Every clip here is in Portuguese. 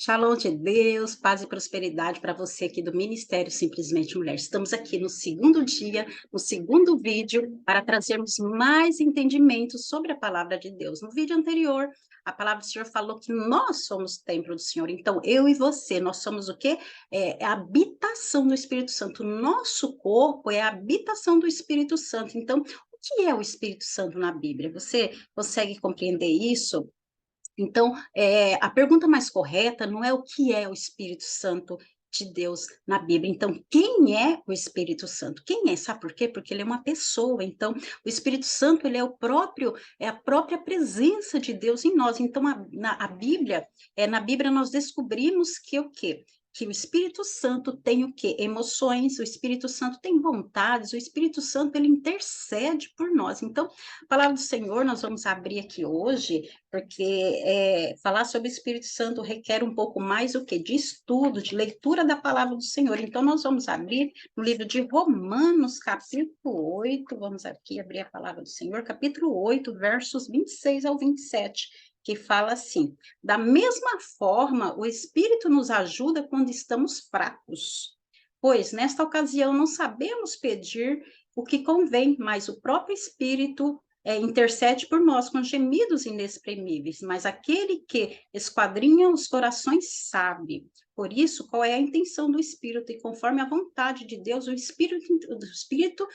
Shalom de Deus, paz e prosperidade para você aqui do Ministério Simplesmente Mulher. Estamos aqui no segundo dia, no segundo vídeo, para trazermos mais entendimento sobre a palavra de Deus. No vídeo anterior, a palavra do Senhor falou que nós somos templo do Senhor. Então, eu e você, nós somos o quê? É a habitação do Espírito Santo. Nosso corpo é a habitação do Espírito Santo. Então, o que é o Espírito Santo na Bíblia? Você consegue compreender isso? Então, a pergunta mais correta não é o que é o Espírito Santo de Deus na Bíblia. Então, quem é o Espírito Santo? Quem é? Sabe por quê? Porque ele é uma pessoa. Então, o Espírito Santo, ele é a própria presença de Deus em nós. Então, a Bíblia, na Bíblia nós descobrimos que o quê? Que o Espírito Santo tem o quê? Emoções, o Espírito Santo tem vontades, o Espírito Santo, ele intercede por nós. Então, a palavra do Senhor, nós vamos abrir aqui hoje, porque falar sobre o Espírito Santo requer um pouco mais o quê? De estudo, de leitura da palavra do Senhor. Então, nós vamos abrir no livro de Romanos, capítulo 8, vamos aqui abrir a palavra do Senhor, capítulo 8, versos 26 ao 27, que fala assim: da mesma forma, o Espírito nos ajuda quando estamos fracos, pois nesta ocasião não sabemos pedir o que convém, mas o próprio Espírito intercede por nós com gemidos inexprimíveis, mas aquele que esquadrinha os corações sabe. Por isso, qual é a intenção do Espírito? E conforme a vontade de Deus, o Espírito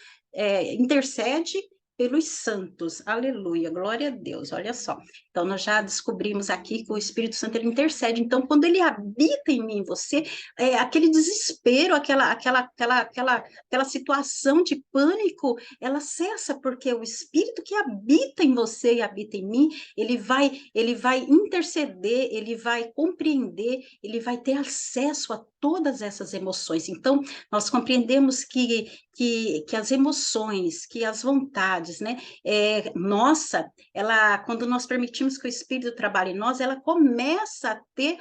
intercede pelos santos. Aleluia, glória a Deus. Olha só. Então, nós já descobrimos aqui que o Espírito Santo ele intercede. Então, quando ele habita em mim, você, aquele desespero, aquela situação de pânico, ela cessa, porque o Espírito que habita em você e habita em mim, ele vai interceder, ele vai compreender, ele vai ter acesso a todas essas emoções. Então, nós compreendemos que as emoções, que as vontades, né? Nossa, quando nós permitimos que o Espírito trabalhe em nós, ela começa a ter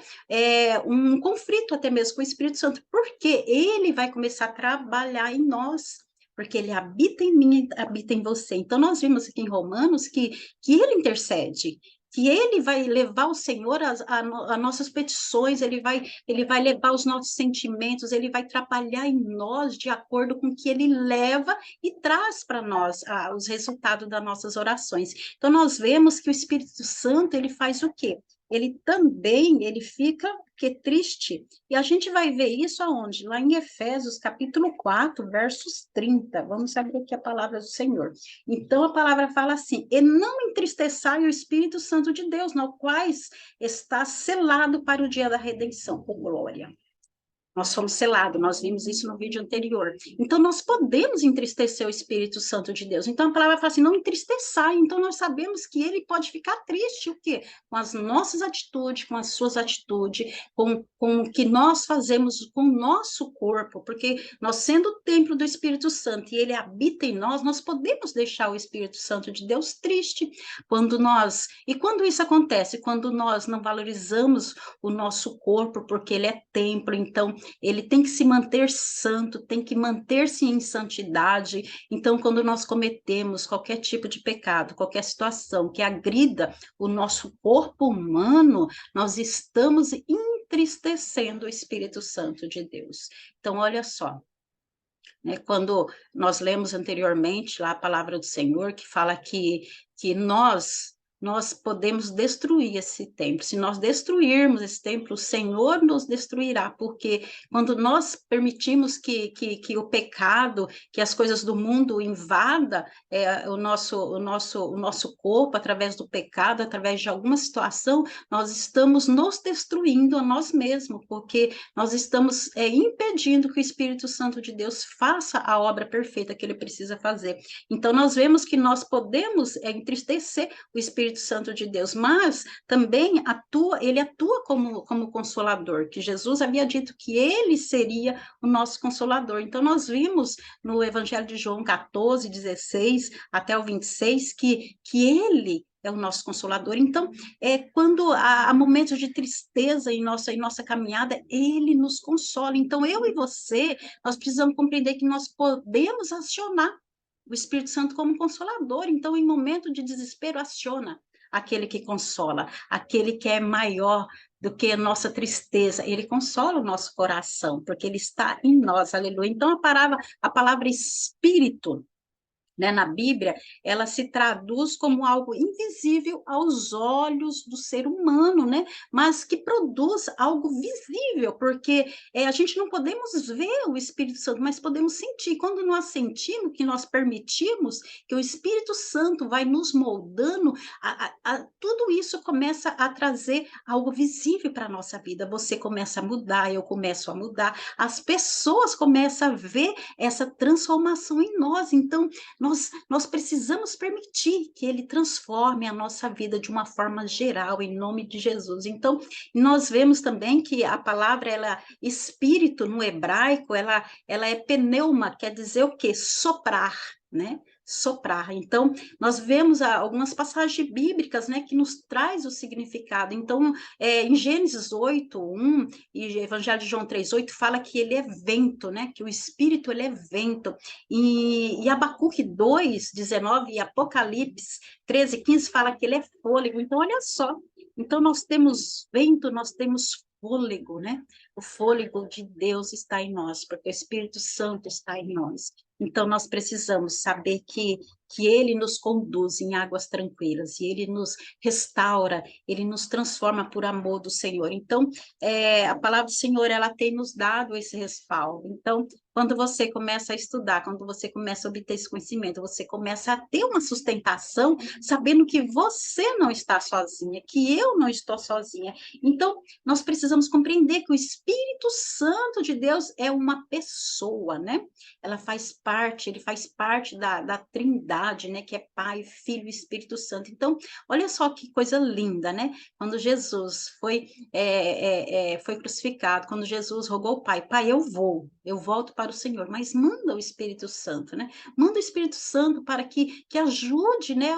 um conflito até mesmo com o Espírito Santo, porque ele vai começar a trabalhar em nós, porque ele habita em mim, habita em você. Então, nós vimos aqui em Romanos que ele intercede, que ele vai levar o Senhor a nossas petições, ele vai levar os nossos sentimentos, ele vai trabalhar em nós de acordo com o que ele leva e traz para nós os resultados das nossas orações. Então, nós vemos que o Espírito Santo, ele faz o quê? Ele fica triste. E a gente vai ver isso aonde? Lá em Efésios, capítulo 4, versos 30. Vamos abrir aqui a palavra do Senhor. Então, a palavra fala assim: e não entristeçai o Espírito Santo de Deus, no quais está selado para o dia da redenção. Oh, glória! Nós somos selados, nós vimos isso no vídeo anterior. Então, nós podemos entristecer o Espírito Santo de Deus. Então, a palavra fala assim, não entristeçai. Então, nós sabemos que ele pode ficar triste, o quê? Com as nossas atitudes, com as suas atitudes, com o que nós fazemos com o nosso corpo, porque nós sendo o templo do Espírito Santo e ele habita em nós, nós podemos deixar o Espírito Santo de Deus triste quando isso acontece? Quando nós não valorizamos o nosso corpo, porque ele é templo, então ele tem que se manter santo, tem que manter-se em santidade. Então, quando nós cometemos qualquer tipo de pecado, qualquer situação que agrida o nosso corpo humano, nós estamos entristecendo o Espírito Santo de Deus. Então, olha só, né, quando nós lemos anteriormente lá a palavra do Senhor, que fala que nós podemos destruir esse templo. Se nós destruirmos esse templo, o Senhor nos destruirá, porque quando nós permitimos que o pecado, que as coisas do mundo invada o nosso corpo através do pecado, através de alguma situação, nós estamos nos destruindo a nós mesmos, porque nós estamos impedindo que o Espírito Santo de Deus faça a obra perfeita que ele precisa fazer. Então, nós vemos que nós podemos entristecer o Espírito Santo de Deus, mas também ele atua como consolador, que Jesus havia dito que ele seria o nosso consolador. Então, nós vimos no Evangelho de João 14, 16 até o 26, que ele é o nosso consolador. Então, quando há momentos de tristeza em nossa caminhada, ele nos consola. Então, eu e você, nós precisamos compreender que nós podemos acionar o Espírito Santo como consolador. Então, em momento de desespero, aciona aquele que consola, aquele que é maior do que a nossa tristeza. Ele consola o nosso coração, porque ele está em nós, aleluia. Então, a palavra espírito, né, na Bíblia, ela se traduz como algo invisível aos olhos do ser humano, né, mas que produz algo visível, porque a gente não podemos ver o Espírito Santo, mas podemos sentir. Quando nós sentimos, que nós permitimos que o Espírito Santo vai nos moldando, tudo isso começa a trazer algo visível para a nossa vida. Você começa a mudar, eu começo a mudar, as pessoas começam a ver essa transformação em nós. Então, nós precisamos permitir que ele transforme a nossa vida de uma forma geral, em nome de Jesus. Então, nós vemos também que a palavra, espírito no hebraico, ela é pneuma, quer dizer o quê? Soprar, né? Soprar. Então, nós vemos algumas passagens bíblicas, né, que nos traz o significado. Então, em Gênesis 8:1 e Evangelho de João 3:8 fala que ele é vento, né, que o Espírito ele é vento. E Abacuque 2:19 e Apocalipse 13:15 fala que ele é fôlego. Então, olha só. Então, nós temos vento, nós temos fôlego, né? O fôlego de Deus está em nós, porque o Espírito Santo está em nós. Então, nós precisamos saber que ele nos conduz em águas tranquilas, e ele nos restaura, ele nos transforma por amor do Senhor. Então, a palavra do Senhor, ela tem nos dado esse respaldo. Então, quando você começa a estudar, quando você começa a obter esse conhecimento, você começa a ter uma sustentação, sabendo que você não está sozinha, que eu não estou sozinha. Então, nós precisamos compreender que o Espírito Santo de Deus é uma pessoa, né? Ele faz parte da Trindade, né? Que é Pai, Filho e Espírito Santo. Então, olha só que coisa linda, né? Quando Jesus foi crucificado, quando Jesus rogou ao Pai, Pai, eu volto para o Senhor, mas manda o Espírito Santo, né? Manda o Espírito Santo para que ajude, né?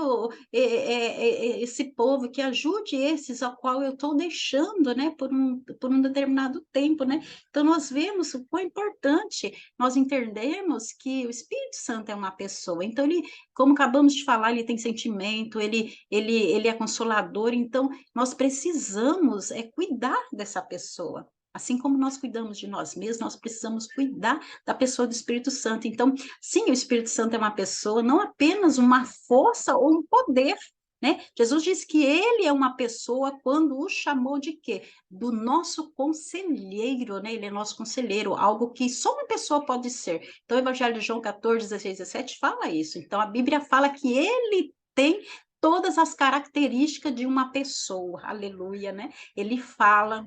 Esse povo, que ajude esses ao qual eu estou deixando, né? Por um determinado tempo, né? Então, nós vemos o quão importante nós entendermos que o Espírito Santo é uma pessoa. Então, ele, como acabamos de falar, ele tem sentimento, ele é consolador. Então, nós precisamos cuidar dessa pessoa. Assim como nós cuidamos de nós mesmos, nós precisamos cuidar da pessoa do Espírito Santo. Então, sim, o Espírito Santo é uma pessoa, não apenas uma força ou um poder, né? Jesus disse que ele é uma pessoa quando o chamou de quê? Do nosso conselheiro, né? Ele é nosso conselheiro, algo que só uma pessoa pode ser. Então, o Evangelho de João 14:16-17 fala isso. Então, a Bíblia fala que ele tem todas as características de uma pessoa, aleluia, né? Ele fala,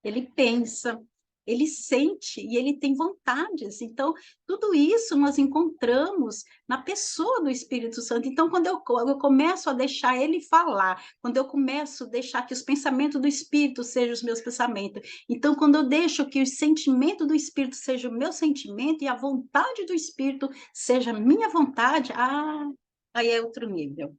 ele pensa, ele sente e ele tem vontades. Então, tudo isso nós encontramos na pessoa do Espírito Santo. Então, quando eu começo a deixar ele falar, quando eu começo a deixar que os pensamentos do Espírito sejam os meus pensamentos, então, quando eu deixo que o sentimento do Espírito seja o meu sentimento e a vontade do Espírito seja a minha vontade, aí é outro nível,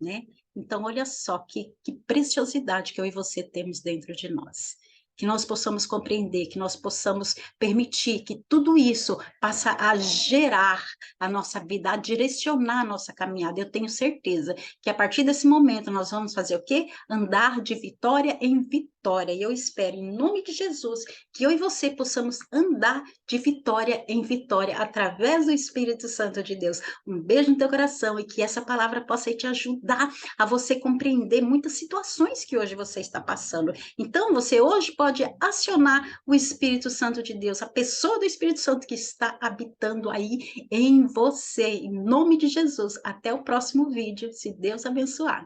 né? Então, olha só que preciosidade que eu e você temos dentro de nós. Que nós possamos compreender, que nós possamos permitir que tudo isso passe a gerar a nossa vida, a direcionar a nossa caminhada. Eu tenho certeza que a partir desse momento nós vamos fazer o quê? Andar de vitória em vitória. E eu espero, em nome de Jesus, que eu e você possamos andar de vitória em vitória através do Espírito Santo de Deus. Um beijo no teu coração e que essa palavra possa te ajudar a você compreender muitas situações que hoje você está passando. Então, você hoje pode acionar o Espírito Santo de Deus, a pessoa do Espírito Santo que está habitando aí em você. Em nome de Jesus. Até o próximo vídeo, se Deus abençoar.